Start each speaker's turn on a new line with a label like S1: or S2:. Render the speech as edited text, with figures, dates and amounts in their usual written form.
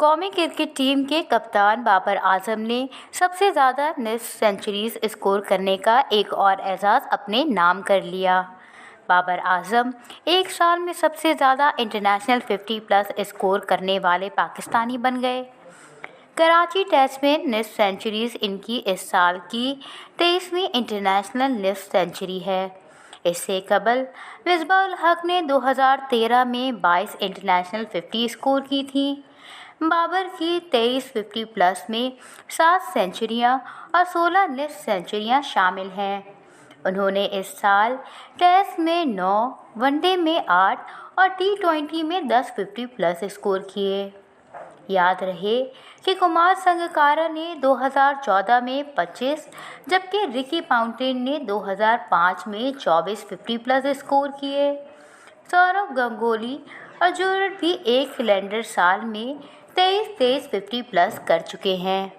S1: कौमी cricket team के कप्तान बाबर आजम ने सबसे ज़्यादा टेस्ट सेंचुरीज स्कोर करने का एक और एजाज़ अपने नाम कर लिया। बाबर आजम एक साल में सबसे ज़्यादा इंटरनेशनल 50+ स्कोर करने वाले पाकिस्तानी बन गए। कराची टेस्ट में टेस्ट सेंचुरीज इनकी इस साल की 23वीं इंटरनेशनल टेस्ट सेंचुरी है। इससे कबल मिसबाह-उल हक ने 2013 में 22 इंटरनेशनल 50 स्कोर की थी। बाबर की 23 50+ में 7 सेंचुरियां और 16 टेस्ट सेंचुरियां शामिल हैं। उन्होंने इस साल टेस्ट में 9, वनडे में 8 और T20 में 10 50+ स्कोर किए। याद रहे कि कुमार संगकारा ने 2014 में 25 जबकि रिकी पाउंटिन ने 2005 में 24 50+ स्कोर किए। सौरव गंगोली और जूरड भी एक कैलेंडर साल में 23 50+ कर चुके हैं।